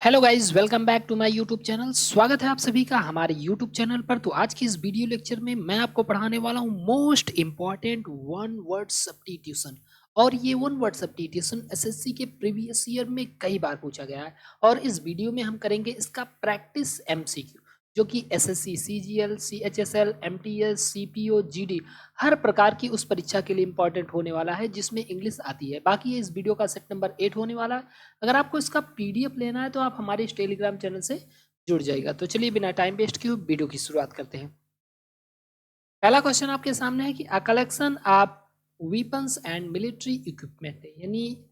Hello guys, welcome back to my YouTube channel. स्वागत है आप सभी का हमारे यूट्यूब चैनल पर। तो आज की इस वीडियो लेक्चर में मैं आपको पढ़ाने वाला हूँ most important one word substitution. और ये वन वर्ड सब्स्टिट्यूशन एसएससी के प्रीवियस ईयर में कई बार पूछा गया है। और इस वीडियो में हम करेंगे इसका प्रैक्टिस एमसीक्यू, जो कि SSC CGL, CHSL, MTS, CPO, GD हर प्रकार की उस परीक्षा के लिए इंपॉर्टेंट होने वाला है जिसमें इंग्लिश आती है। बाकी ये इस वीडियो का सेट नंबर 8 होने वाला है। अगर आपको इसका पीडीएफ लेना है तो आप हमारे इस टेलीग्राम चैनल से जुड़ जाएगा। तो चलिए बिना टाइम वेस्ट किए वीडियो की शुरुआत करते हैं। पहला क्वेश्चन आपके सामने है कि a collection of weapons and military equipment, यानी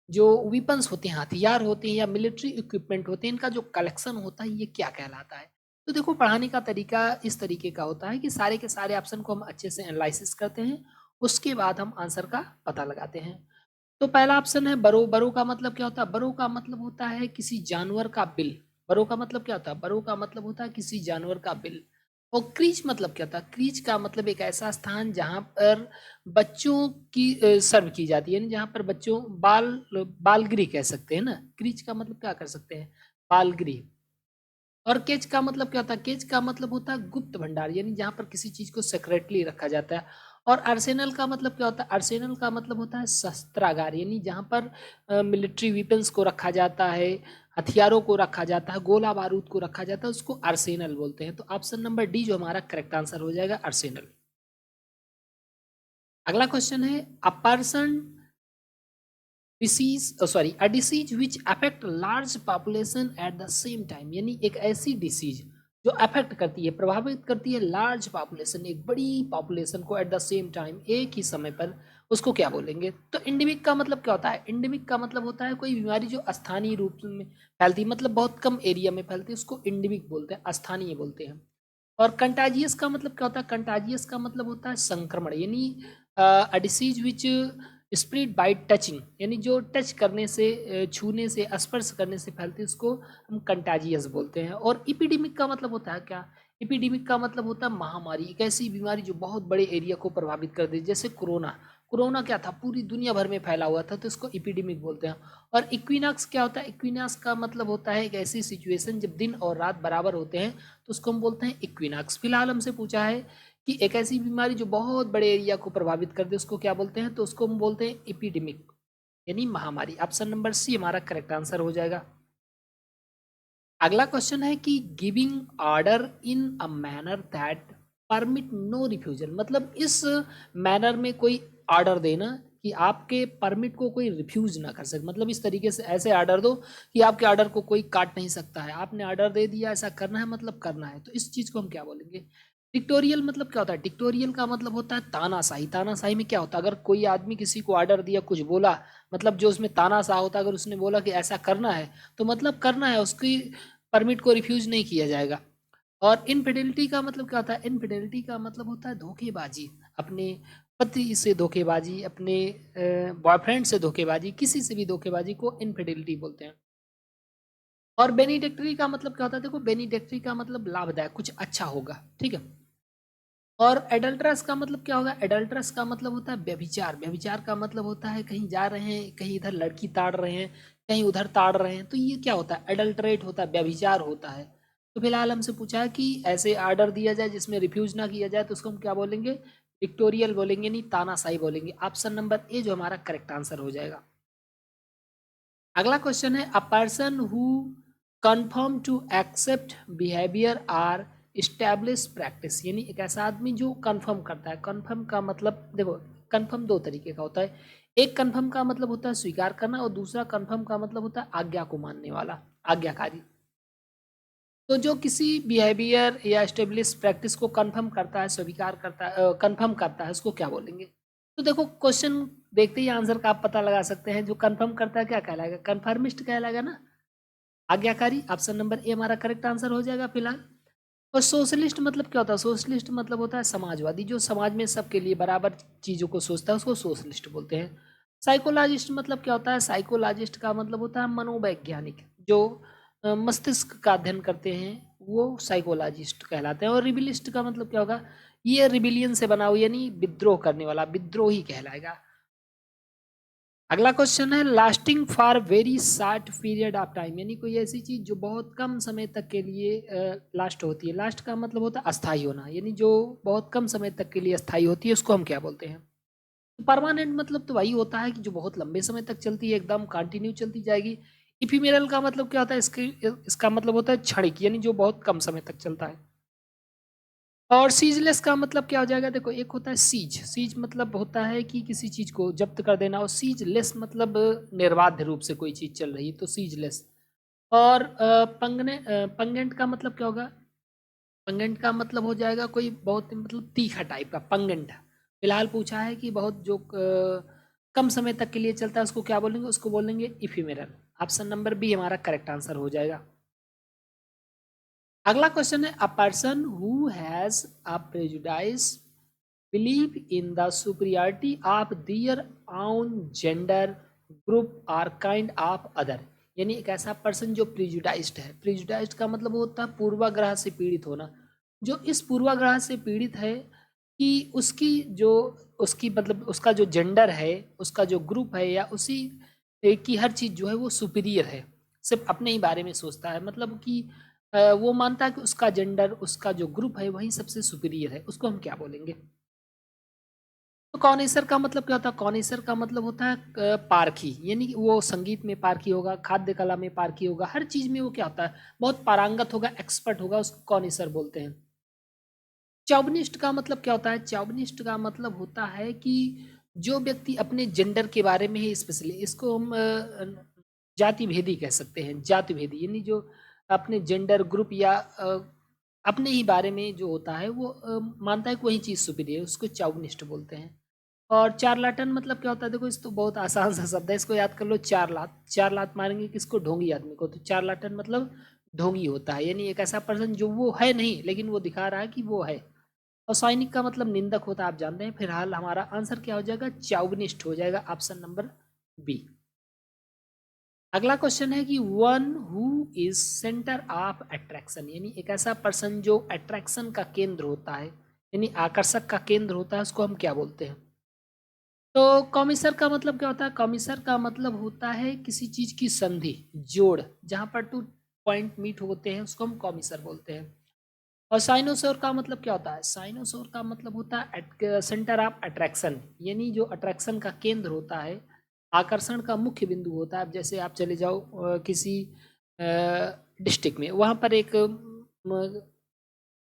जो वीपन्स होते हैं, हथियार होते हैं या मिलिट्री इक्विपमेंट होते हैं, इनका जो कलेक्शन होता है ये क्या कहलाता है। तो देखो, पढ़ाने का तरीका इस तरीके का होता है कि सारे के सारे ऑप्शन को हम अच्छे से एनालिसिस करते हैं, उसके बाद हम आंसर का पता लगाते हैं। तो पहला ऑप्शन है बरो। बरो का मतलब क्या होता है? बरो का मतलब होता है किसी जानवर का बिल। बरो का मतलब क्या होता है? बरो का मतलब होता है किसी जानवर का बिल। और क्रीच मतलब क्या होता है? क्रीच का मतलब एक ऐसा स्थान जहां पर बच्चों की सर्व की जाती है, यानी जहां पर बच्चों बालगृह कह सकते हैं ना। क्रीच का मतलब क्या कर सकते हैं? बालगृह। और केज का मतलब क्या होता है? केज का मतलब होता है गुप्त भंडार, यानी जहां पर किसी चीज को सेक्रेटली रखा जाता है। और आर्सेनल का मतलब क्या होता है? आर्सेनल का मतलब होता है शस्त्रागार, यानी जहां पर मिलिट्री वेपन्स को रखा जाता है, हथियारों को रखा जाता है, गोला बारूद को रखा जाता है, उसको आर्सेनल बोलते हैं। तो ऑप्शन नंबर डी जो हमारा करेक्ट आंसर हो जाएगा, आर्सेनल। अगला क्वेश्चन है a person a disease which affect large population at the same time, यानी एक ऐसी डिसीज जो अफेक्ट करती है, प्रभावित करती है लार्ज पॉपुलेशन, एक बड़ी पॉपुलेशन को एट द सेम टाइम, एक ही समय पर, उसको क्या बोलेंगे? तो इंडेमिक का मतलब क्या होता है? इंडेमिक का मतलब होता है कोई बीमारी जो स्थानीय रूप में फैलती है, मतलब बहुत कम एरिया में फैलती है, उसको इंडेमिक बोलते हैं, स्थानीय बोलते हैं। और कंटाजियस का मतलब क्या होता है? कंटाजियस का मतलब होता है संक्रमण, यानी a disease which spread by touching, यानी जो टच करने से, छूने से, स्पर्श करने से फैलती है, उसको हम कंटाजियस बोलते हैं। और इपिडेमिक का मतलब होता है क्या? इपिडेमिक का मतलब होता है महामारी, एक ऐसी बीमारी जो बहुत बड़े एरिया को प्रभावित कर दे, जैसे कोरोना। कोरोना क्या था? पूरी दुनिया भर में फैला हुआ था, तो इसको इपिडेमिक बोलते हैं। और इक्विनॉक्स क्या होता है? इक्विनॉक्स का मतलब होता है एक ऐसी सिचुएशन जब दिन और रात बराबर होते हैं, तो उसको हम बोलते हैं इक्विनॉक्स। फिलहाल हमसे पूछा है कि एक ऐसी बीमारी जो बहुत बड़े एरिया को प्रभावित कर दे, उसको क्या बोलते हैं? तो उसको हम बोलते हैं एपिडेमिक, यानी महामारी। ऑप्शन नंबर सी हमारा करेक्ट आंसर हो जाएगा। अगला क्वेश्चन है कि giving order in a manner that permit no refusal, मतलब इस मैनर में कोई ऑर्डर देना कि आपके परमिट को कोई रिफ्यूज ना कर सके, मतलब इस तरीके से ऐसे ऑर्डर दो कि आपके ऑर्डर को कोई काट नहीं सकता है। आपने ऑर्डर दे दिया, ऐसा करना है मतलब करना है, तो इस चीज को हम क्या बोलेंगे? डिक्टोरियल मतलब क्या होता है? डिक्टोरियल का मतलब होता है तानाशाही। तानाशाही में क्या होता है? अगर कोई आदमी किसी को ऑर्डर दिया, कुछ बोला, मतलब जो उसमें तानाशाह होता है, अगर उसने बोला कि ऐसा करना है तो मतलब करना है, उसकी परमिट को रिफ्यूज नहीं किया जाएगा। और इनफिडेलिटी का मतलब क्या होता है? इनफिडेलिटी का मतलब होता है धोखेबाजी, अपने पति से धोखेबाजी, अपने बॉयफ्रेंड से धोखेबाजी, किसी से भी धोखेबाजी को इनफिडेलिटी बोलते हैं। और बेनिडिक्टरी का मतलब क्या होता है? देखो, बेनिडिक्टरी का मतलब लाभदायक, कुछ अच्छा होगा, ठीक है। और एडल्ट्रस का मतलब क्या होगा? एडल्ट्रस का मतलब होता है व्यभिचार। व्यभिचार का मतलब होता है कहीं जा रहे हैं, कहीं इधर लड़की ताड़ रहे हैं, कहीं उधर ताड़ रहे हैं, तो ये क्या होता है? एडल्टरेट होता है, व्यभिचार होता है। तो फिलहाल हमसे पूछा है कि ऐसे आर्डर दिया जाए जिसमें रिफ्यूज ना किया जाए, तो उसको हम क्या बोलेंगे? विक्टोरियल बोलेंगे, नहीं तानाशाही बोलेंगे। ऑप्शन नंबर ए जो हमारा करेक्ट आंसर हो जाएगा। अगला क्वेश्चन है a person who confirm to accept behaviour or establish practice, यानी एक ऐसा आदमी जो कन्फर्म करता है। कन्फर्म का मतलब देखो, कन्फर्म दो तरीके का होता है। एक कन्फर्म का मतलब होता है स्वीकार करना, और दूसरा कन्फर्म का मतलब होता है आज्ञा को मानने वाला, आज्ञाकारी। तो जो किसी बिहेवियर या एस्टेब्लिश प्रैक्टिस को कन्फर्म करता है, स्वीकार करता है, कन्फर्म करता है, उसको क्या बोलेंगे? तो देखो, क्वेश्चन देखते ही आंसर का आप पता लगा सकते हैं। जो कन्फर्म करता है क्या कहलाएगा? कन्फर्मिस्ट कहलाएगा ना, आज्ञाकारी। ऑप्शन नंबर ए हमारा करेक्ट आंसर हो जाएगा फिलहाल। और सोशलिस्ट मतलब क्या होता है? सोशलिस्ट मतलब होता है समाजवादी, जो समाज में सबके लिए बराबर चीजों को सोचता है, उसको सोशलिस्ट बोलते हैं। साइकोलॉजिस्ट मतलब क्या होता है? साइकोलॉजिस्ट का मतलब होता है मनोवैज्ञानिक, जो मस्तिष्क का अध्ययन करते हैं, वो साइकोलॉजिस्ट कहलाते हैं। और रिबिलिस्ट का मतलब क्या होगा? ये रिबिलियन से बना हुआ, यानी विद्रोह करने वाला, विद्रोही कहलाएगा। अगला क्वेश्चन है lasting for very short period of time, यानी कोई ऐसी चीज जो बहुत कम समय तक के लिए लास्ट होती है। लास्ट का मतलब होता है अस्थायी होना, यानी जो बहुत कम समय तक के लिए अस्थायी होती है उसको हम क्या बोलते हैं। परमानेंट मतलब तो वही होता है कि जो बहुत लंबे समय तक चलती है, एकदम कंटिन्यू चलती जाएगी। इफिमेरल का मतलब क्या होता है, इसका मतलब होता है क्षणिक, यानी जो बहुत कम समय तक चलता है। और सीजलेस का मतलब क्या हो जाएगा, देखो एक होता है सीज, सीज मतलब होता है कि किसी चीज को जब्त कर देना, और सीजलेस मतलब निर्बाध रूप से कोई चीज चल रही है, तो सीजलेस। और पंगेंट का मतलब क्या होगा, पंगेंट का मतलब हो जाएगा कोई बहुत मतलब तीखा टाइप का पंगेंट। फिलहाल पूछा है कि बहुत जो कम समय तक के लिए चलता है उसको क्या बोलेंगे, उसको बोलेंगे इफिमेरल। ऑप्शन नंबर बी हमारा करेक्ट आंसर हो जाएगा। अगला क्वेश्चन है a person who has a prejudice believe in the superiority of their own gender group or kind of other, यानी एक ऐसा पर्सन जो प्रिजुडाइज्ड है। प्रिजुडाइज्ड का मतलब होता है पूर्वाग्रह से पीड़ित होना। जो इस पूर्वाग्रह से पीड़ित है कि उसकी जो उसकी मतलब उसका जो जेंडर है, उसका जो ग्रुप है, या उसी की हर चीज़ जो है वो सुपीरियर है, सिर्फ अपने ही बारे में सोचता है। मतलब कि वो मानता है कि उसका जेंडर, उसका जो ग्रुप है वही सबसे सुपीरियर है, उसको हम क्या बोलेंगे। तो कौनेसर का मतलब क्या होता है, कौनेसर का मतलब होता है पारखी, यानी कि वो संगीत में पारखी होगा, खाद्य कला में पारखी होगा, हर चीज में वो क्या होता है, बहुत पारंगत होगा, एक्सपर्ट होगा, उसको कौनेसर बोलते हैं। चौबनिस्ट का मतलब क्या होता है, चौबनिस्ट का मतलब होता है कि जो व्यक्ति अपने जेंडर के बारे में ही स्पेशली, इसको हम जाति भेदी कह सकते हैं, जाति भेदी, यानी जो अपने जेंडर ग्रुप या अपने ही बारे में जो होता है वो मानता है कि वही चीज़ सुपीरियर है, उसको चौबनिस्ट बोलते हैं। और चारलाटन मतलब क्या होता है, देखो इस तो बहुत आसान सा शब्द है, इसको याद कर लो। चार लात, चार लात मारेंगे किसको, ढोंगी आदमी को, तो चारलाटन मतलब ढोंगी होता है, यानी एक ऐसा पर्सन जो वो है नहीं लेकिन वो दिखा रहा है कि वो है। और सैनिक का मतलब निंदक होता है, आप जानते हैं। फिलहाल हमारा आंसर क्या हो जाएगा, चाउगनिस्ट हो जाएगा, ऑप्शन नंबर बी। अगला क्वेश्चन है कि one who is centre of attraction, यानी एक ऐसा पर्सन जो अट्रैक्शन का केंद्र होता है, यानी आकर्षक का केंद्र होता है, उसको हम क्या बोलते हैं। तो कॉमिसर का मतलब क्या होता है, कॉमिसर का मतलब होता है किसी चीज की संधि, जोड़, जहां पर टू पॉइंट मीट होते हैं उसको हम कॉमिसर बोलते हैं। और साइनोसोर का मतलब क्या होता है, साइनोसोर का मतलब होता है सेंटर ऑफ अट्रैक्शन, यानी जो अट्रैक्शन का केंद्र होता है, आकर्षण का मुख्य बिंदु होता है। अब जैसे आप चले जाओ किसी डिस्ट्रिक्ट में, वहाँ पर एक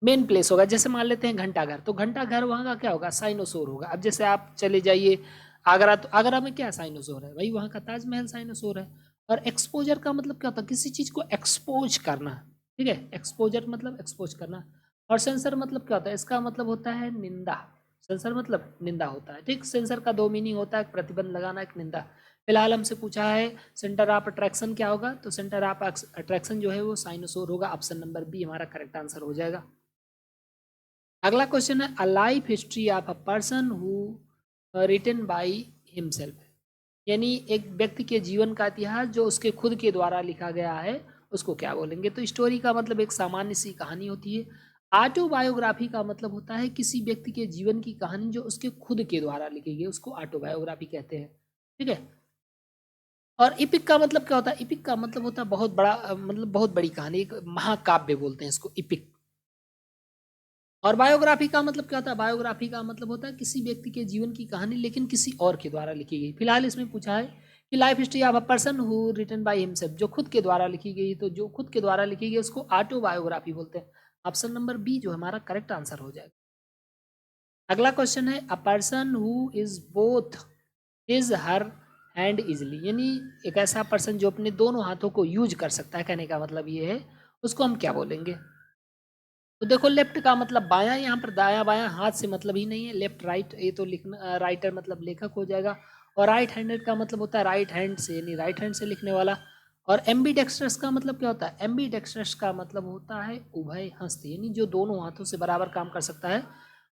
मेन प्लेस होगा, जैसे मान लेते हैं घंटाघर, तो घंटाघर वहाँ का क्या होगा, साइनोसोर होगा। अब जैसे आप चले जाइए आगरा, तो आगरा में क्या साइनोसोर है, भाई वहाँ का ताजमहल साइनोसोर है। और एक्सपोजर का मतलब क्या होता है, किसी चीज़ को एक्सपोज करना, ठीक है, एक्सपोजर मतलब एक्सपोज करना। और सेंसर मतलब क्या होता है, इसका मतलब होता है निंदा, सेंसर मतलब निंदा होता है, ठीक। सेंसर का दो मीनिंग होता है, एक प्रतिबंध लगाना, एक निंदा। फिलहाल हमसे पूछा है सेंटर ऑफ अट्रैक्शन क्या होगा, तो सेंटर ऑफ अट्रैक्शन जो है वो साइनोसोर होगा, ऑप्शन नंबर बी हमारा करेक्ट आंसर हो जाएगा। अगला क्वेश्चन है a life history of a person who written by himself, यानी एक व्यक्ति के जीवन का इतिहास जो उसके खुद के द्वारा लिखा गया है, उसको क्या बोलेंगे। तो स्टोरी का मतलब एक सामान्य सी कहानी होती है। ऑटोबायोग्राफी का मतलब होता है किसी व्यक्ति के जीवन की कहानी जो उसके खुद के द्वारा लिखी गई, उसको ऑटोबायोग्राफी कहते हैं, ठीक है। और इपिक का मतलब क्या होता है, इपिक का मतलब होता है बहुत बड़ा मतलब बहुत बड़ी कहानी, एक महाकाव्य बोलते हैं इसको इपिक। और बायोग्राफी का मतलब क्या होता है, बायोग्राफी का मतलब होता है किसी व्यक्ति के जीवन की कहानी लेकिन किसी और के द्वारा लिखी गई। फिलहाल इसमें पूछा है कि life history of a person who written by himself, जो खुद के द्वारा लिखी गई, तो जो खुद के द्वारा लिखी गई उसको ऑटोबायोग्राफी बोलते हैं। ऑप्शन नंबर बी जो हमारा करेक्ट आंसर हो जाएगा। अगला क्वेश्चन है a person who is both is her hand easily, यानी एक ऐसा पर्सन जो अपने दोनों हाथों को यूज कर सकता है, कहने का मतलब ये है, उसको हम क्या बोलेंगे। तो देखो लेफ्ट का मतलब बायां, यहाँ पर दाया बायां हाथ से मतलब ही नहीं है, लेफ्ट राइट, ये तो लिखना राइटर मतलब लेखक हो जाएगा। और राइट हैंडेड का मतलब होता है राइट हैंड से, यानी राइट हैंड से लिखने वाला। और एम्बीडेक्स्ट्रस का मतलब क्या होता है, एम्बीडेक्स्ट्रस का मतलब होता है उभय हस्त, यानी जो दोनों हाथों से बराबर काम कर सकता है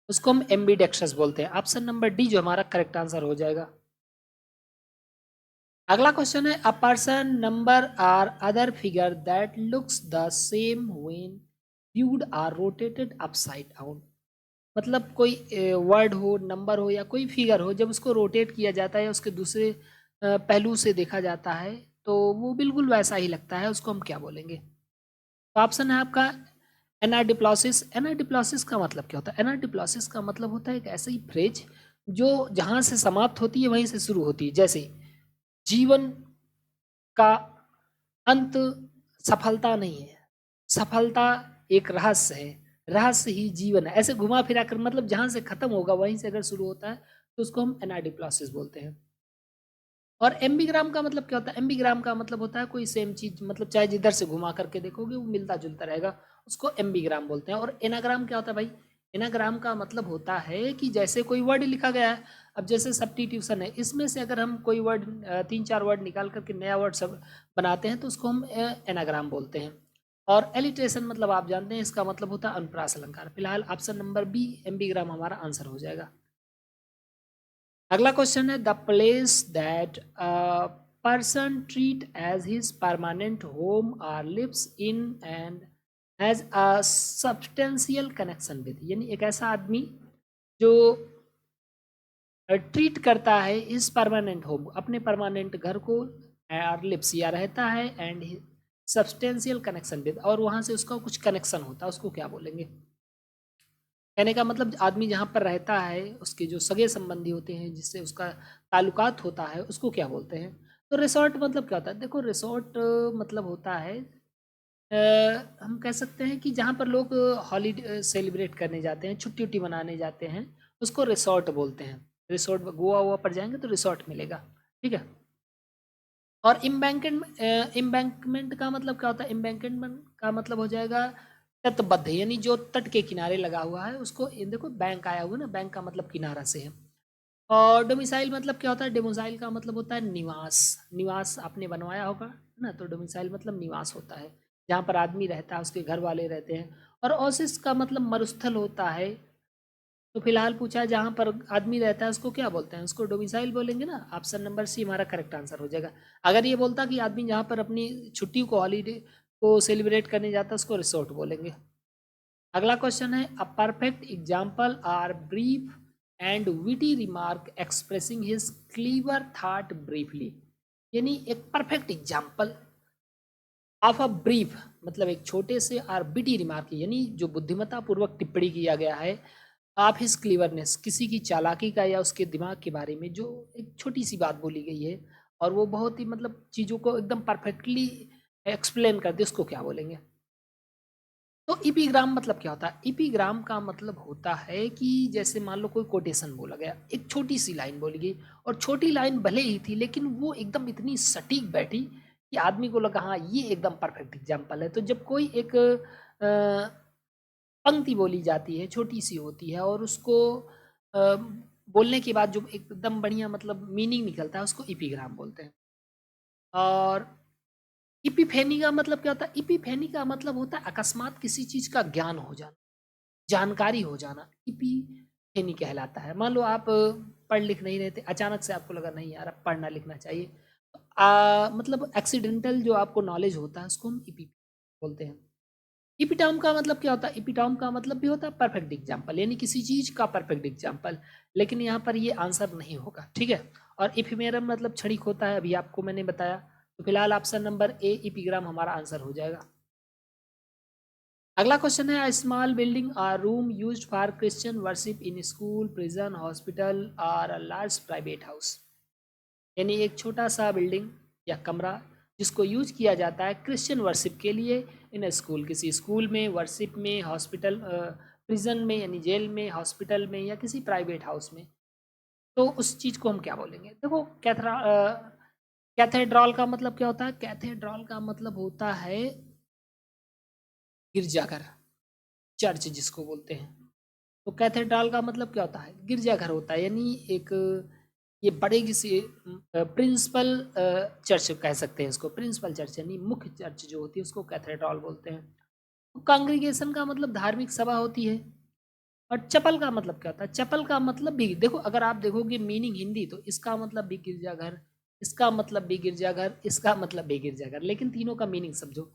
उसको हम एम्बीडेक्स्ट्रस बोलते हैं। ऑप्शन नंबर डी जो हमारा करेक्ट आंसर हो जाएगा। अगला क्वेश्चन है a person number or other figure that looks the same when viewed or rotated upside down, मतलब कोई वर्ड हो, नंबर हो, या कोई फिगर हो, जब उसको रोटेट किया जाता है या उसके दूसरे पहलू से देखा जाता है तो वो बिल्कुल वैसा ही लगता है, उसको हम क्या बोलेंगे? तो ऑप्शन है आपका एनाडिप्लोसिस। एनाडिप्लोसिस का मतलब क्या होता है? एनाडिप्लोसिस का मतलब होता है एक ऐसी फ्रेज जो जहाँ से समाप्त होती है वहीं से शुरू होती है। जैसे जीवन का अंत सफलता नहीं है, सफलता एक रहस्य है, रहस्य ही जीवन है। ऐसे घुमा फिरा कर मतलब जहाँ से खत्म होगा वहीं से अगर शुरू होता है तो उसको हम एनाडिप्लोसिस बोलते हैं। और एम्बीग्राम का मतलब क्या होता है? एम्बीग्राम का मतलब होता है कोई सेम चीज, मतलब चाहे जिधर से घुमा करके देखोगे वो मिलता जुलता रहेगा, उसको एम्बीग्राम बोलते हैं। और एनाग्राम क्या होता है भाई? एनाग्राम का मतलब होता है कि जैसे कोई वर्ड लिखा गया है, अब जैसे सब्स्टिट्यूशन है, इसमें से अगर हम कोई वर्ड 3-4 वर्ड निकाल करके नया वर्ड सब बनाते हैं तो उसको हम एनाग्राम बोलते हैं। और एलिट्रेशन मतलब आप जानते हैं, इसका मतलब होता है अनुप्रास अलंकार। फिलहाल ऑप्शन नंबर बी एम्बीग्राम हमारा आंसर हो जाएगा। अगला क्वेश्चन है the place that person treat as his permanent home और lives in and has a substantial connection with, यानी एक ऐसा आदमी जो ट्रीट करता है इस परमानेंट होम, अपने परमानेंट घर को, और लिव्स या रहता है, एंड सब्सटेंशियल कनेक्शन विद, और वहाँ से उसका कुछ कनेक्शन होता है, उसको क्या बोलेंगे? कहने का मतलब आदमी जहाँ पर रहता है उसके जो सगे संबंधी होते हैं जिससे उसका ताल्लुकात होता है उसको क्या बोलते हैं? तो रिसोर्ट मतलब क्या होता है? देखो रिसोर्ट मतलब होता है हम कह सकते हैं कि जहाँ पर लोग हॉलीडे सेलिब्रेट करने जाते हैं, छुट्टी उट्टी मनाने जाते हैं, उसको रिसोर्ट बोलते हैं। रिसोर्ट गोवा वोवा पर जाएंगे तो रिसोर्ट मिलेगा, ठीक है। और इम्बैंकमेंट का मतलब क्या होता है? इम्बैंकमेंट का मतलब हो जाएगा तटबद्ध, यानी जो तट के किनारे लगा हुआ है उसको, ये देखो बैंक आया हुआ है ना, बैंक का मतलब किनारा से है। और डोमिसाइल मतलब क्या होता है? डोमिसाइल का मतलब होता है निवास। निवास आपने बनवाया होगा है ना, तो डोमिसाइल मतलब निवास होता है, जहाँ पर आदमी रहता है, उसके घर वाले रहते हैं। और ओसिस का मतलब मरुस्थल होता है। तो फिलहाल पूछा है जहाँ पर आदमी रहता है उसको क्या बोलते हैं? उसको डोमिसाइल बोलेंगे ना। ऑप्शन नंबर सी हमारा करेक्ट आंसर हो जाएगा। अगर ये बोलता कि आदमी जहाँ पर अपनी छुट्टी को, हॉलीडे को सेलिब्रेट करने जाता है उसको रिसोर्ट बोलेंगे। अगला क्वेश्चन है a perfect example or brief and witty remark expressing his clever thought briefly, यानी एक perfect example of a brief मतलब एक छोटे से, और बिटी रिमार्क यानी जो बुद्धिमत्ता पूर्वक टिप्पणी किया गया है, ऑफ हिज क्लीवरनेस किसी की चालाकी का या उसके दिमाग के बारे में, जो एक छोटी सी बात बोली गई है और वो बहुत ही मतलब चीज़ों को एकदम परफेक्टली एक्सप्लेन कर दे, उसको क्या बोलेंगे? तो इपीग्राम मतलब क्या होता है? इपीग्राम का मतलब होता है कि जैसे मान लो कोई कोटेशन बोला गया, एक छोटी सी लाइन बोली गई, और छोटी लाइन भले ही थी लेकिन वो एकदम इतनी सटीक बैठी कि आदमी को लगा हाँ ये एकदम परफेक्ट एग्जाम्पल है। तो जब कोई एक पंक्ति बोली जाती है, छोटी सी होती है, और उसको बोलने के बाद जो एकदम बढ़िया मतलब मीनिंग निकलता है उसको इपीग्राम बोलते हैं। और इपिफेनी का मतलब क्या होता है? इपिफेनी का मतलब होता है अकस्मात किसी चीज का ज्ञान हो जाना, जानकारी हो जाना, इपिफेनी कहलाता है। मान लो आप पढ़ लिख नहीं रहे थे, अचानक से आपको लगा नहीं यार अब पढ़ना लिखना चाहिए, तो मतलब एक्सीडेंटल जो आपको नॉलेज होता है उसको हम इपी बोलते हैं। इपिटॉम का मतलब क्या होता है? इपिटॉम का मतलब भी होता है परफेक्ट एग्जाम्पल, यानी किसी चीज का परफेक्ट एग्जाम्पल, लेकिन यहाँ पर ये आंसर नहीं होगा, ठीक है। और इफिमेरम मतलब क्षणिक होता है, अभी आपको मैंने बताया। तो फिलहाल ऑप्शन नंबर ए इपिग्राम हमारा आंसर हो जाएगा। अगला क्वेश्चन है small building or room used for Christian worship in school, prison, hospital और अ लार्ज प्राइवेट हाउस, यानी एक छोटा सा बिल्डिंग या कमरा जिसको यूज किया जाता है क्रिश्चियन वर्शिप के लिए, इन स्कूल किसी स्कूल में, वर्शिप में, हॉस्पिटल, प्रिजन में यानी जेल में, हॉस्पिटल में, या किसी प्राइवेट हाउस में, तो उस चीज़ को हम क्या बोलेंगे? देखो कैथेड्रल का मतलब क्या होता है? कैथेड्रल का मतलब होता है गिरजाघर, चर्च जिसको बोलते हैं। तो कैथेड्रल का मतलब क्या होता है? गिरजाघर होता है, यानी एक ये बड़े किसी प्रिंसिपल चर्च कह सकते हैं इसको, प्रिंसिपल चर्च यानी मुख्य चर्च जो होती है उसको कैथेड्रल बोलते हैं। तो कांग्रीगेशन का मतलब धार्मिक सभा होती है। और चपल का मतलब क्या होता है? चपल का मतलब भी देखो, अगर आप देखोगे मीनिंग हिंदी तो इसका मतलब भी गिरजाघर, इसका मतलब भी गिरजाघर, इसका मतलब भी गिरजाघर, लेकिन तीनों का मीनिंग समझो।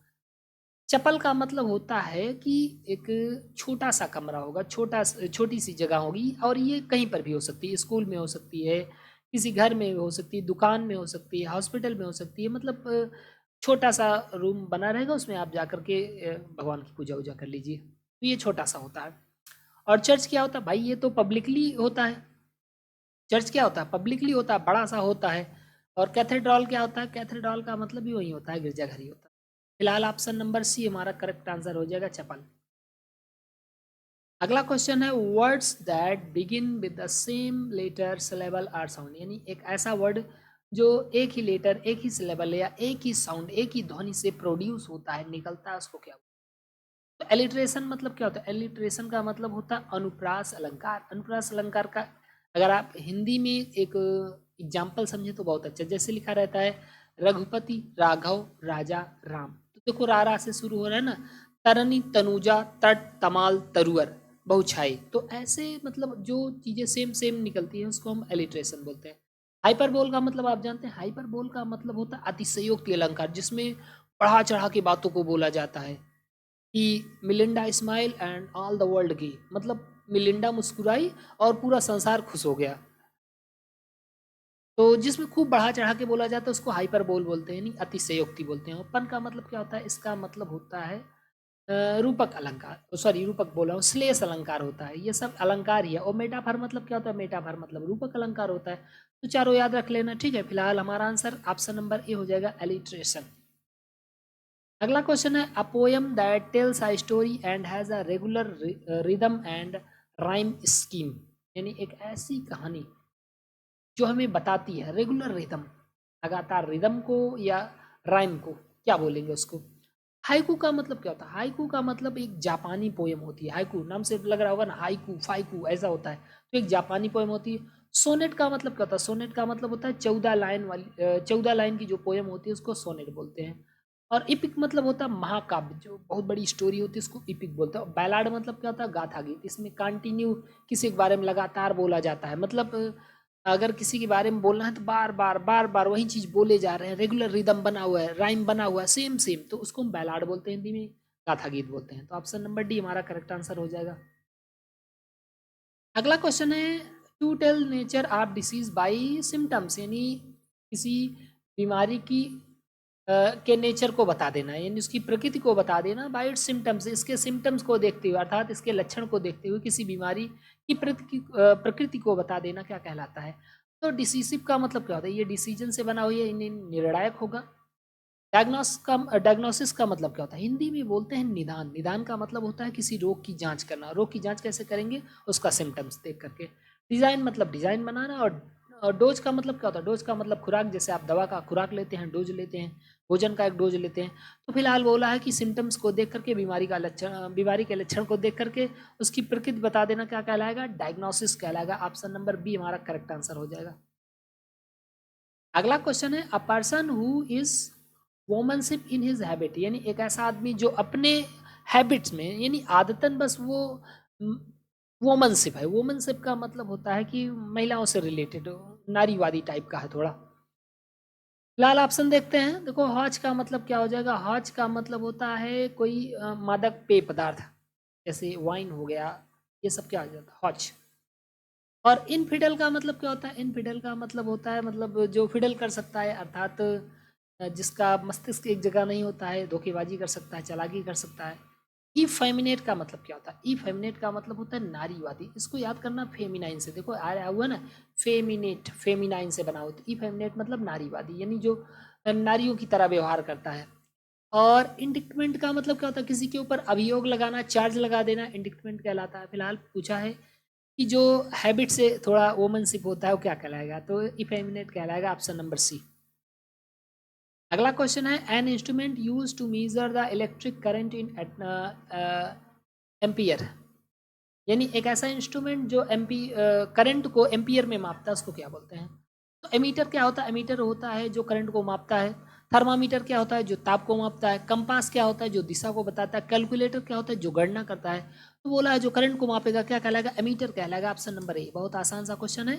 चपल का मतलब होता है कि एक छोटा सा कमरा होगा, छोटी सी जगह होगी, और ये कहीं पर भी हो सकती है, स्कूल में हो सकती है, किसी घर में हो सकती है, दुकान में हो सकती है, हॉस्पिटल में हो सकती है, मतलब छोटा सा रूम बना रहेगा, उसमें आप जा करके भगवान की पूजा वूजा कर लीजिए, तो ये छोटा सा होता है। और चर्च क्या होता है भाई, ये तो पब्लिकली होता है। चर्च क्या होता है, पब्लिकली होता है, बड़ा सा होता है। और कैथेड्रल क्या होता है, कैथेड्रल का मतलब भी वही होता है, गिरजाघर ही होता है। फिलहाल ऑप्शन नंबर सी हमारा करेक्ट आंसर हो जाएगा, चपल। अगला क्वेश्चन है words that begin with the same letter syllable or sound, यानी एक ऐसा वर्ड जो एक ही लेटर, एक ही सिलेबल या एक ही साउंड, एक ही ध्वनि से प्रोड्यूस होता है, निकलता है, उसको क्या बोलते हैं? तो एलिट्रेशन मतलब क्या होता है, एलिट्रेशन का मतलब होता है अनुप्रास अलंकार। अनुप्रास अलंकार का अगर आप हिंदी में एक एग्जाम्पल समझे तो बहुत अच्छा, जैसे लिखा रहता है रघुपति राघव राजा राम, तो देखो रारा से शुरू हो रहा है ना, तरनी तनुजा तट तमाल तरुअर बहुछाई, तो ऐसे मतलब जो चीजें सेम सेम निकलती हैं उसको हम एलिट्रेशन बोलते हैं। हाइपरबोल का मतलब आप जानते हैं, हाइपरबोल का मतलब होता है अतिशयोक्ति अलंकार, जिसमें बढ़ा चढ़ा के बातों को बोला जाता है कि Melinda smile and all the world की, मतलब मिलिंडा मुस्कुराई और पूरा संसार खुश हो गया। तो जिसमें खूब बढ़ा चढ़ा के बोला जाता है उसको हाइपरबोल बोलते हैं, नहीं अतिशयोक्ति बोलते हैं। ओपन का मतलब क्या होता है, इसका मतलब होता है रूपक अलंकार, सॉरी रूपक बोल रहा हूँ, श्लेष अलंकार होता है, ये सब अलंकार ही है। और मेटाफर मतलब क्या होता है, मेटाफर मतलब रूपक अलंकार होता है। तो चारों याद रख लेना, ठीक है। फिलहाल हमारा आंसर ऑप्शन नंबर ए हो जाएगा, एलिट्रेशन। अगला क्वेश्चन है a poem that tells a story and has a regular rhythm and rhyme scheme, यानी एक ऐसी कहानी जो हमें बताती है रेगुलर रिदम, लगातार रिदम को या राइम को क्या बोलेंगे उसको। हाइकू का मतलब क्या होता है, हाइकू का मतलब एक जापानी पोएम होती है। हाइकू नाम से लग रहा होगा ना, हाइकू फाइकू ऐसा होता है, तो एक जापानी पोएम होती है। सोनेट का मतलब क्या होता है, सोनेट का मतलब होता है 14 लाइन वाली, 14 लाइन की जो पोएम होती है उसको सोनेट बोलते हैं। और इपिक मतलब होता है महाकाव्य, जो बहुत बड़ी स्टोरी होती है उसको इपिक बोलते हैं। और बैलाड मतलब क्या होता है, गाथा गीत, इसमें कंटिन्यू किसी के बारे में लगातार बोला जाता है, मतलब अगर किसी के बारे में बोलना है तो बार बार बार बार वही चीज बोले जा रहे हैं, रेगुलर रिदम बना हुआ है, राइम बना हुआ है, सेम सेम, तो उसको हम बैलाड बोलते हैं, हिंदी में गाथा गीत बोलते हैं। तो ऑप्शन नंबर डी हमारा करेक्ट आंसर हो जाएगा। अगला क्वेश्चन है to tell nature of disease by symptoms, यानी किसी बीमारी की के नेचर को बता देना, यानी उसकी प्रकृति को बता देना बाई इट्स सिम्टम्स, इसके सिम्टम्स को देखते हुए, अर्थात इसके लक्षण को देखते हुए किसी बीमारी की प्रकृति को बता देना क्या कहलाता है। तो डिसीसिव का मतलब क्या होता है, ये डिसीजन से बना हुआ है, इन्हें निर्णायक होगा। डायग्नोसिस का मतलब क्या होता है, हिंदी में बोलते हैं निदान। निदान का मतलब होता है किसी रोग की जांच करना। रोग की जांच कैसे करेंगे, उसका सिम्टम्स देख करके। डिजाइन मतलब डिजाइन बनाना। और डोज का मतलब क्या होता है, डोज का मतलब खुराक, जैसे आप दवा का खुराक लेते हैं, डोज लेते हैं, भोजन का एक डोज लेते हैं। तो फिलहाल बोला है कि सिम्टम्स को देख करके, बीमारी का लक्षण, बीमारी के लक्षण को देख करके उसकी प्रकृति बता देना क्या कहलाएगा, डायग्नोसिस कहलाएगा। ऑप्शन नंबर बी हमारा करेक्ट आंसर हो जाएगा। अगला क्वेश्चन है a person who is womanship in his habit, यानी एक ऐसा आदमी जो अपने हैबिट्स में, यानी आदतन बस वो वोमनशिप है। वोमनशिप का मतलब होता है कि महिलाओं से रिलेटेड, नारीवादी टाइप का है थोड़ा। लाल ऑप्शन देखते हैं, देखो हॉज का मतलब क्या हो जाएगा, हॉज का मतलब होता है कोई मादक पेय पदार्थ, जैसे वाइन हो गया, ये सब क्या हो जाता है, हॉज। और इनफिडल का मतलब क्या होता है, इनफिडल का मतलब होता है मतलब जो फिडल कर सकता है, अर्थात जिसका मस्तिष्क एक जगह नहीं होता है, धोखेबाजी कर सकता है, चालाकी कर सकता है। इफेमिनेट का मतलब क्या होता है, इफेमिनेट का मतलब होता है नारीवादी। इसको याद करना फेमिनाइन से, देखो आया हुआ ना, फेमिनेट फेमिनाइन से बना हुआ, तो इफेमिनेट मतलब नारीवादी, यानी जो नारियों की तरह व्यवहार करता है। और इंडिक्टमेंट का मतलब क्या होता है, किसी के ऊपर अभियोग लगाना, चार्ज लगा देना, इंडिक्टमेंट कहलाता है। फिलहाल पूछा है कि जो हैबिट से थोड़ा वोमनशिप होता है वो क्या कहलाएगा, तो इफेमिनेट कहलाएगा, ऑप्शन नंबर सी। अगला क्वेश्चन है an instrument use to measure the electric current in ampere, यानी एक ऐसा इंस्ट्रूमेंट जो करंट को एम्पियर में मापता है, उसको क्या बोलते हैं। तो एमीटर क्या होता है, एमीटर होता है जो करंट को मापता है। थर्मामीटर क्या होता है, जो ताप को मापता है। कंपास क्या होता है, जो दिशा को बताता है। कैलकुलेटर क्या होता है, जो गणना करता है। तो बोला है जो करंट को मापेगा क्या कहलाएगा, एमीटर कहलाएगा। ऑप्शन नंबर ए, बहुत आसान सा क्वेश्चन है।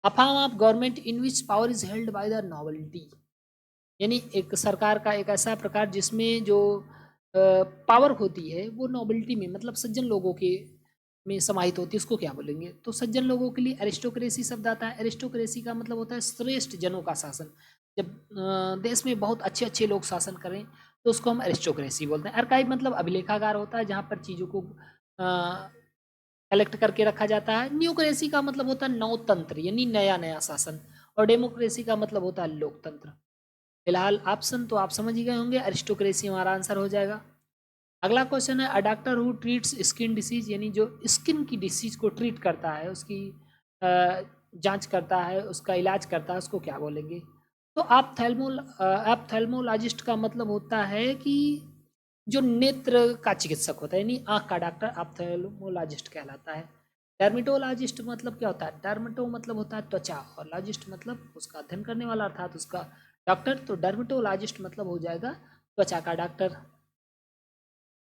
A form of government in which power is held by the novelty, यानी एक सरकार का एक ऐसा प्रकार जिसमें जो पावर होती है वो नोबिलिटी में, मतलब सज्जन लोगों के में समाहित होती है उसको क्या बोलेंगे? तो सज्जन लोगों के लिए एरिस्टोक्रेसी शब्द आता है। एरिस्टोक्रेसी का मतलब होता है श्रेष्ठ जनों का शासन। जब देश में बहुत अच्छे अच्छे लोग शासन करें तो उसको हम एरिस्टोक्रेसी बोलते हैं। आर्काइव मतलब अभिलेखागार होता है जहाँ पर चीज़ों को कलेक्ट करके रखा जाता है। न्यूक्रेसी का मतलब होता है नवतंत्र यानी नया नया शासन, और डेमोक्रेसी का मतलब होता है लोकतंत्र। फिलहाल ऑप्शन तो आप समझ ही गए होंगे, एरिस्टोक्रेसी हमारा आंसर हो जाएगा। अगला क्वेश्चन है, a doctor who treats skin disease, यानी जो स्किन की डिसीज को ट्रीट करता है, उसकी जांच करता है, उसका इलाज करता है, उसको क्या बोलेंगे? तो ऑप्थेल्मोलॉजिस्ट का मतलब होता है कि जो नेत्र का चिकित्सक होता है, यानी आंख का डॉक्टर ऑप्थेल्मोलॉजिस्ट कहलाता है। डर्मेटोलॉजिस्ट मतलब क्या होता है? डर्मेटो मतलब होता है त्वचा, और लॉजिस्ट मतलब उसका अध्ययन करने वाला अर्थात उसका डॉक्टर। तो डर्मेटोलॉजिस्ट मतलब हो जाएगा त्वचा का डॉक्टर।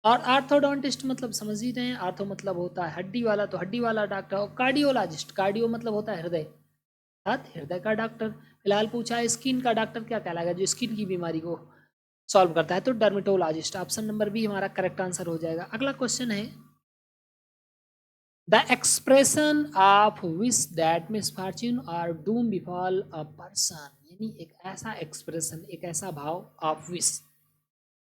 और आर्थोडोंटिस्ट मतलब समझ ही रहे हैं, आर्थो मतलब होता है हड्डी वाला, तो हड्डी वाला डॉक्टर। और कार्डियोलॉजिस्ट, कार्डियो मतलब होता है हृदय, अर्थात हृदय का डॉक्टर। फिलहाल पूछा है स्किन का डॉक्टर क्या कहलाएगा, जो स्किन की बीमारी को सॉल्व करता है, तो डर्मेटोलॉजिस्ट। ऑप्शन नंबर बी हमारा करेक्ट आंसर हो जाएगा। अगला क्वेश्चन है, the expression of wish that misfortune और डूम बिफॉल अ पर्सन, यानी एक ऐसा एक्सप्रेशन, एक ऐसा भाव ऑफ विश,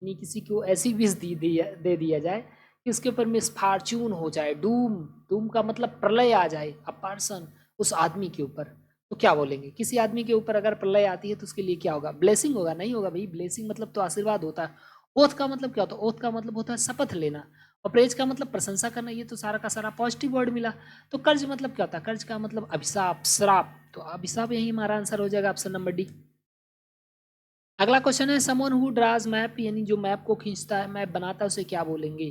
यानी किसी को ऐसी विश दे दिया जाए कि उसके ऊपर मिसफॉर्च्यून हो जाए, डूम, डूम का मतलब प्रलय आ जाए, अ पर्सन उस आदमी के ऊपर, तो क्या बोलेंगे? किसी आदमी के ऊपर अगर प्रलय आती है तो उसके लिए क्या होगा? ब्लेसिंग होगा? नहीं होगा भाई, ब्लेसिंग मतलब तो आशीर्वाद होता है। ओथ का मतलब क्या होता है? ओथ का मतलब होता है शपथ लेना, और प्रेज का मतलब प्रशंसा करना। ये तो सारा का सारा पॉजिटिव वर्ड मिला। तो कर्ज मतलब क्या होता है? कर्ज का मतलब अभिशाप, श्राप। तो अभिशाप यही हमारा आंसर हो जाएगा, ऑप्शन नंबर डी। अगला क्वेश्चन है, समवन हु ड्राज मैप, यानी जो मैप को खींचता है, मैप बनाता है, उसे क्या बोलेंगे?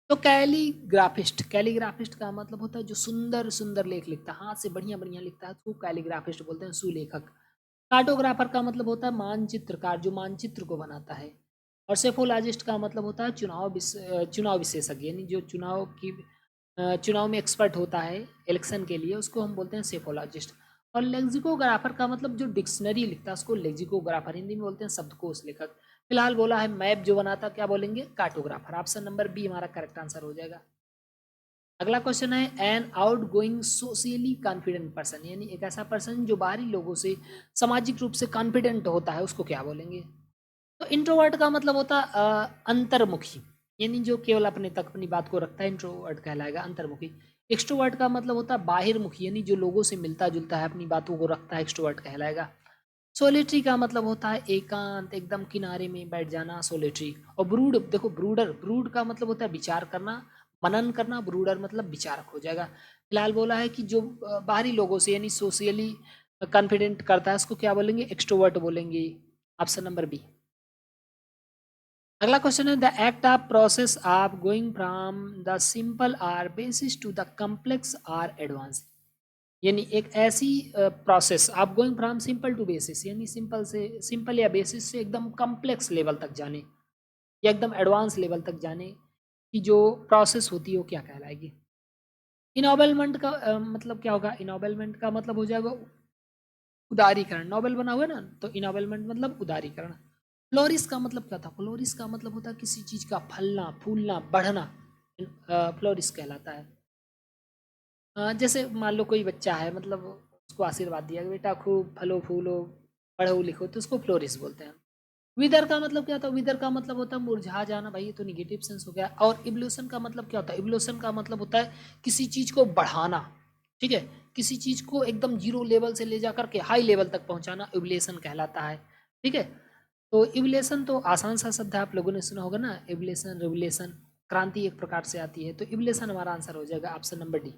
तो कैलीग्राफिस्ट, कैलीग्राफिस्ट का मतलब होता है जो सुंदर सुंदर लेख लिखता है, हाथ से बढ़िया बढ़िया लिखता है, उसको कैलीग्राफिस्ट बोलते हैं, सुलेखक। कार्टोग्राफर का मतलब होता है मानचित्रकार, जो मानचित्र को बनाता है। और सेफोलॉजिस्ट का मतलब होता है चुनाव विशेषज्ञ, यानी जो चुनाव में एक्सपर्ट होता है इलेक्शन के लिए, उसको हम बोलते हैं सेफोलॉजिस्ट। और लेक्सिकोग्राफर का मतलब जो डिक्शनरी लिखता है, उसको लेक्सिकोग्राफर, हिंदी में बोलते हैं शब्दकोश लेखक। फिलहाल बोला है मैप जो बनाता, क्या बोलेंगे? कार्टोग्राफर। ऑप्शन नंबर बी हमारा करेक्ट आंसर हो जाएगा। अगला क्वेश्चन है, an outgoing socially confident person, यानी एक ऐसा पर्सन जो बाहरी लोगों से सामाजिक रूप से कॉन्फिडेंट होता है, उसको क्या बोलेंगे? तो इंट्रोवर्ट का मतलब होता है अंतर्मुखी, यानी जो केवल अपने तक अपनी बात को रखता है, इंट्रोवर्ट कहलाएगा, अंतर्मुखी। एक्सट्रोवर्ट का मतलब होता है बाहिरमुखी, यानी जो लोगों से मिलता जुलता है, अपनी बातों को रखता है, एक्सट्रोवर्ट कहलाएगा। सोलिटरी का मतलब होता है एकांत, एकदम किनारे में बैठ जाना, सोलिटरी। और ब्रूड, देखो ब्रूडर, ब्रूड का मतलब होता है विचार करना, मनन करना, ब्रूडर मतलब विचारक हो जाएगा। फिलहाल बोला है कि जो बाहरी लोगों से यानी सोशली कॉन्फिडेंट करता है, उसको क्या बोलेंगे? एक्सट्रोवर्ट बोलेंगे। Option number B. अगला क्वेश्चन है, the act of process of going from the simple or basis to the complex or advance, यानी एक ऐसी प्रोसेस, आप going from simple to basis, यानी सिंपल से, सिंपल या बेसिस से एकदम कम्प्लेक्स लेवल तक जाने, या एकदम एडवांस लेवल तक जाने की जो प्रोसेस होती है, वो क्या कहलाएगी? इनोबलमेंट का मतलब क्या होगा? इनोबलमेंट का मतलब हो जाएगा उदारीकरण। नोबेल बना हुआ है ना, तो इनोबलमेंट मतलब उदारीकरण। फ्लोरिस का मतलब क्या था? फ्लोरिस का मतलब होता है किसी चीज का फलना, फूलना, बढ़ना, फ्लोरिस कहलाता है। जैसे मान लो कोई बच्चा है, मतलब उसको आशीर्वाद दिया कि बेटा खूब फलो फूलो, पढ़ो लिखो, तो उसको फ्लोरिस बोलते हैं। विदर का मतलब क्या होता है? विदर का मतलब होता है मुरझा जाना, भाई ये तो निगेटिव सेंस हो गया। और इवोल्यूशन का मतलब क्या होता है? इवोल्यूशन का मतलब होता है किसी चीज को बढ़ाना, ठीक है, किसी चीज को एकदम जीरो लेवल से ले जा करके हाई लेवल तक पहुंचाना, इवोल्यूशन कहलाता है, ठीक है। तो इवोल्यूशन तो आसान सा शब्द है, आप लोगों ने सुना होगा ना, इवोल्यूशन, रिवोल्यूशन, क्रांति एक प्रकार से आती है, तो इवोल्यूशन हमारा आंसर हो जाएगा, option number D.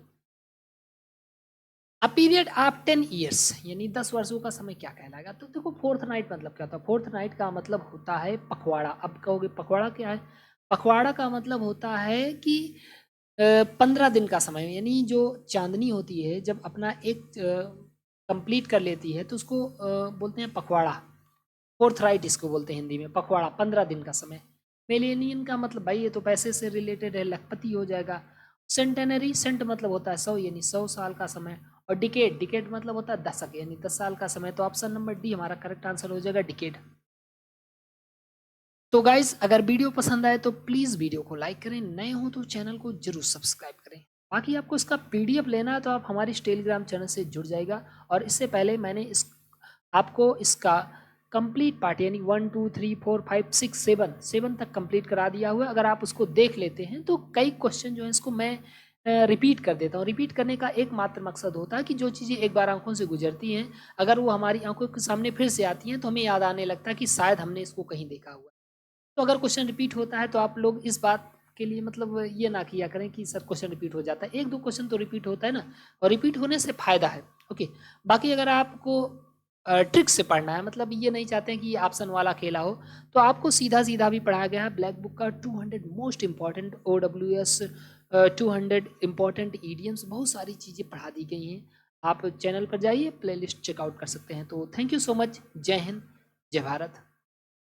A period of 10 years, यानी 10 वर्षों का समय क्या कहलाएगा? तो देखो फोर्थ नाइट मतलब क्या होता है? फोर्थ नाइट का मतलब होता है पखवाड़ा। अब कहोगे पखवाड़ा क्या है? पखवाड़ा का मतलब होता है कि 15 दिन का समय, यानी जो चांदनी होती है जब अपना एक कंप्लीट कर लेती है, तो उसको बोलते हैं पखवाड़ा। फोर्थ राइट इसको बोलते हैं हिंदी में, पखवाड़ा, 15 दिन का समय। मिलेनियन का मतलब भाई ये तो पैसे से रिलेटेड है, लखपति हो जाएगा। सेंटेनरी, सेंट मतलब होता है 100, यानी 100 साल का समय। और डिकेड, डिकेड मतलब होता है दशक, यानी 10 साल का समय। तो ऑप्शन नंबर डी हमारा करेक्ट आंसर हो जाएगा, डिकेड। तो गाइज अगर वीडियो पसंद आए तो प्लीज़ वीडियो को लाइक करें, नए हो तो चैनल को जरूर सब्सक्राइब करें। बाकी आपको इसका पीडीएफ लेना है तो आप हमारे इस टेलीग्राम चैनल से जुड़ जाएगा। और इससे पहले मैंने इस आपको इसका कंप्लीट पार्ट यानी 1 2 3 4 5 6 7 तक कंप्लीट करा दिया हुआ है। अगर आप उसको देख लेते हैं तो कई क्वेश्चन जो है इसको मैं रिपीट कर देता हूँ। रिपीट करने का एकमात्र मकसद होता है कि जो चीज़ें एक बार आंखों से गुजरती हैं, अगर वो हमारी आंखों के सामने फिर से आती हैं तो हमें याद आने लगता है कि शायद हमने इसको कहीं देखा हुआ है। तो अगर क्वेश्चन रिपीट होता है तो आप लोग इस बात के लिए मतलब ये ना किया करें कि सर क्वेश्चन रिपीट हो जाता है, एक दो क्वेश्चन तो रिपीट होता है ना, और रिपीट होने से फायदा है। ओके। बाकी अगर आपको ट्रिक से पढ़ना है, मतलब ये नहीं चाहते हैं कि ये ऑप्शन वाला खेला हो, तो आपको सीधा सीधा भी पढ़ाया गया है ब्लैक बुक का 200 most important OWS, 200 important idioms, बहुत सारी चीज़ें पढ़ा दी गई हैं। आप चैनल पर जाइए, प्लेलिस्ट चेकआउट कर सकते हैं। तो थैंक यू सो मच। जय हिंद, जय भारत।